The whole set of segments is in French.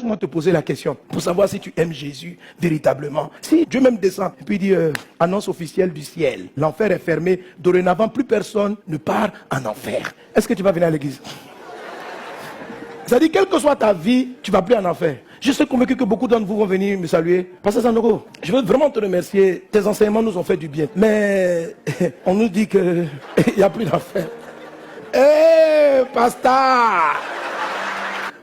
laisse-moi te poser la question pour savoir si tu aimes Jésus véritablement. Si Dieu même descend et puis dit annonce officielle du ciel, l'enfer est fermé, dorénavant plus personne ne part en enfer. Est-ce que tu vas venir à l'église? Ça dit, quelle que soit ta vie, tu ne vas plus en enfer. Je suis convaincu que beaucoup d'entre vous vont venir me saluer. Pasteur Sanoko, je veux vraiment te remercier. Tes enseignements nous ont fait du bien. Mais on nous dit qu'il n'y a plus d'enfer. Hé, pasteur!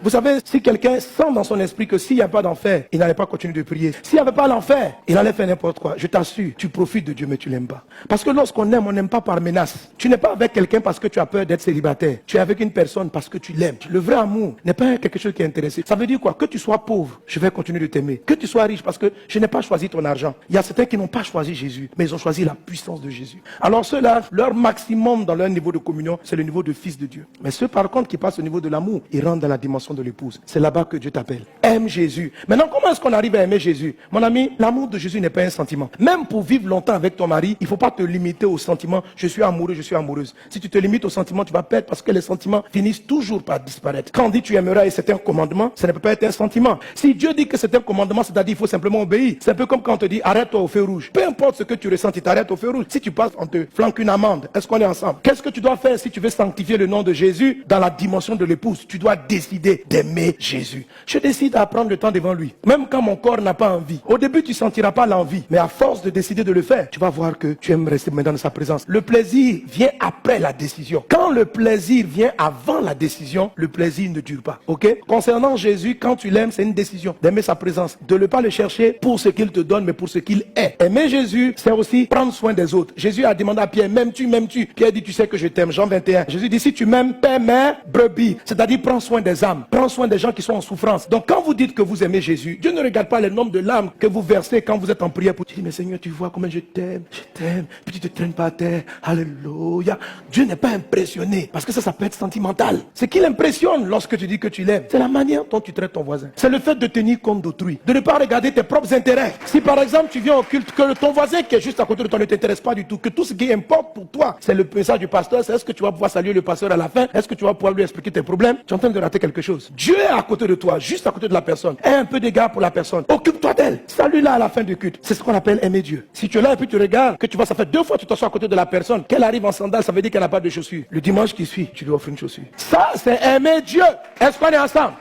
Vous savez, si quelqu'un sent dans son esprit que s'il n'y a pas d'enfer, il n'allait pas continuer de prier. S'il n'y avait pas l'enfer, il allait faire n'importe quoi. Je t'assure, tu profites de Dieu, mais tu ne l'aimes pas. Parce que lorsqu'on aime, on n'aime pas par menace. Tu n'es pas avec quelqu'un parce que tu as peur d'être célibataire. Tu es avec une personne parce que tu l'aimes. Le vrai amour n'est pas quelque chose qui est intéressé. Ça veut dire quoi? Que tu sois pauvre, je vais continuer de t'aimer. Que tu sois riche, parce que je n'ai pas choisi ton argent. Il y a certains qui n'ont pas choisi Jésus, mais ils ont choisi la puissance de Jésus. Alors ceux-là, leur maximum dans leur niveau de communion, c'est le niveau de fils de Dieu. Mais ceux par contre qui passent au niveau de l'amour, ils rentrent dans la dimension de l'épouse. C'est là-bas que Dieu t'appelle. Aime Jésus. Maintenant, comment est-ce qu'on arrive à aimer Jésus? Mon ami, l'amour de Jésus n'est pas un sentiment. Même pour vivre longtemps avec ton mari, il ne faut pas te limiter au sentiment je suis amoureux, je suis amoureuse. Si tu te limites au sentiment, tu vas perdre parce que les sentiments finissent toujours par disparaître. Quand on dit tu aimeras et c'est un commandement, ça ne peut pas être un sentiment. Si Dieu dit que c'est un commandement, c'est-à-dire qu'il faut simplement obéir. C'est un peu comme quand on te dit arrête-toi au feu rouge. Peu importe ce que tu ressens, tu t'arrêtes au feu rouge. Si tu passes, on te flanque une amende. Est-ce qu'on est ensemble? Qu'est-ce que tu dois faire si tu veux sanctifier le nom de Jésus dans la dimension de l'épouse? Tu dois décider d'aimer Jésus. Je décide à prendre le temps devant lui. Même quand mon corps n'a pas envie. Au début, tu ne sentiras pas l'envie. Mais à force de décider de le faire, tu vas voir que tu aimes rester maintenant dans sa présence. Le plaisir vient après la décision. Quand le plaisir vient avant la décision, le plaisir ne dure pas. Ok? Concernant Jésus, quand tu l'aimes, c'est une décision d'aimer sa présence. De ne pas le chercher pour ce qu'il te donne, mais pour ce qu'il est. Aimer Jésus, c'est aussi prendre soin des autres. Jésus a demandé à Pierre, m'aimes-tu, m'aimes-tu? Pierre dit, tu sais que je t'aime. Jean 21. Jésus dit, si tu m'aimes, paie mes brebis. C'est-à-dire, prends soin des âmes. Prends soin des gens qui sont en souffrance. Donc quand vous dites que vous aimez Jésus, Dieu ne regarde pas le nombre de larmes que vous versez quand vous êtes en prière pour dire mais Seigneur, tu vois comment je t'aime, puis tu te traînes pas à terre, alléluia. Dieu n'est pas impressionné parce que ça peut être sentimental. Ce qui l'impressionne lorsque tu dis que tu l'aimes, c'est la manière dont tu traites ton voisin. C'est le fait de tenir compte d'autrui, de ne pas regarder tes propres intérêts. Si par exemple tu viens au culte, que ton voisin qui est juste à côté de toi ne t'intéresse pas du tout, que tout ce qui importe pour toi, c'est le message du pasteur, c'est est-ce que tu vas pouvoir saluer le pasteur à la fin, est-ce que tu vas pouvoir lui expliquer tes problèmes, tu es en train de rater quelque chose. Dieu est à côté de toi, juste à côté de la personne. Aie un peu d'égard pour la personne. Occupe-toi d'elle. Salue-la à la fin du culte. C'est ce qu'on appelle aimer Dieu. Si tu es là et puis tu regardes, que tu vois, ça fait 2 fois que tu t'assois à côté de la personne, qu'elle arrive en sandales, ça veut dire qu'elle n'a pas de chaussures. Le dimanche qui suit, tu lui offres une chaussure. Ça, c'est aimer Dieu. Est-ce qu'on est ensemble?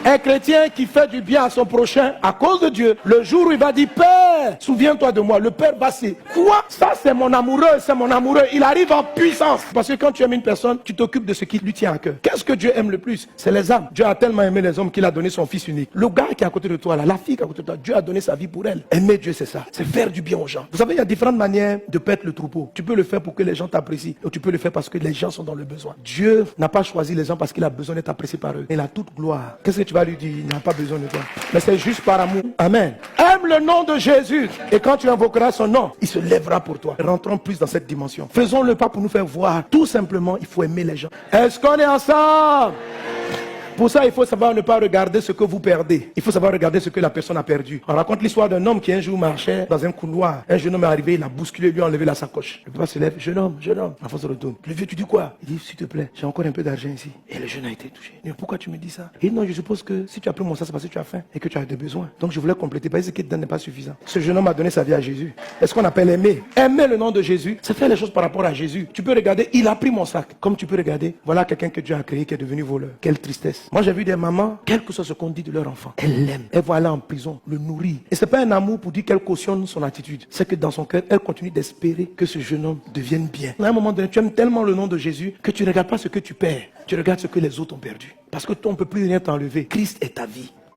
Un chrétien qui fait du bien à son prochain à cause de Dieu, le jour où il va dire Père, souviens-toi de moi, le Père va se quoi? Ça c'est mon amoureux, c'est mon amoureux. Il arrive en puissance. Parce que quand tu aimes une personne, tu t'occupes de ce qui lui tient à cœur. Qu'est-ce que Dieu aime le plus? C'est les âmes. Dieu a tellement aimé les hommes qu'il a donné son fils unique. Le gars qui est à côté de toi, là, la fille qui est à côté de toi, Dieu a donné sa vie pour elle. Aimer Dieu, c'est ça. C'est faire du bien aux gens. Vous savez, il y a différentes manières de perdre le troupeau. Tu peux le faire pour que les gens t'apprécient, ou tu peux le faire parce que les gens sont dans le besoin. Dieu n'a pas choisi les gens parce qu'il a besoin d'être apprécié par eux. Il a toute gloire. Qu'est-ce que tu vas lui dire? Il n'a pas besoin de toi. Mais c'est juste par amour. Amen. Aime le nom de Jésus. Et quand tu invoqueras son nom, il se lèvera pour toi. Rentrons plus dans cette dimension. Faisons-le pas pour nous faire voir. Tout simplement, il faut aimer les gens. Est-ce qu'on est ensemble? Pour ça, il faut savoir ne pas regarder ce que vous perdez. Il faut savoir regarder ce que la personne a perdu. On raconte l'histoire d'un homme qui un jour marchait dans un couloir. Un jeune homme est arrivé, il a bousculé, lui a enlevé la sacoche. Le papa se lève, jeune homme. La femme se retourne. Le vieux, tu dis quoi? Il dit, s'il te plaît, j'ai encore un peu d'argent ici. Et le jeune a été touché. Il dit, pourquoi tu me dis ça? Il dit, non, je suppose que si tu as pris mon sang, c'est parce que tu as faim et que tu as des besoins. Donc je voulais compléter, parce que ce qui te donne n'est pas suffisant. Ce jeune homme a donné sa vie à Jésus. C'est ce qu'on appelle aimer. Aimer le nom de Jésus, c'est faire les choses par rapport à Jésus. Tu peux regarder, il a pris mon sac. Comme tu peux regarder, voilà quelqu'un que Dieu a créé qui est devenu voleur. Quelle tristesse. Moi j'ai vu des mamans, quel que soit ce qu'on dit de leur enfant, elle l'aime. Elle va aller en prison, le nourrir. Et c'est pas un amour pour dire qu'elle cautionne son attitude. C'est que dans son cœur, elle continue d'espérer que ce jeune homme devienne bien. À un moment donné, tu aimes tellement le nom de Jésus que tu ne regardes pas ce que tu perds. Tu regardes ce que les autres ont perdu. Parce que toi, on ne peut plus rien t'enlever. Christ est ta vie.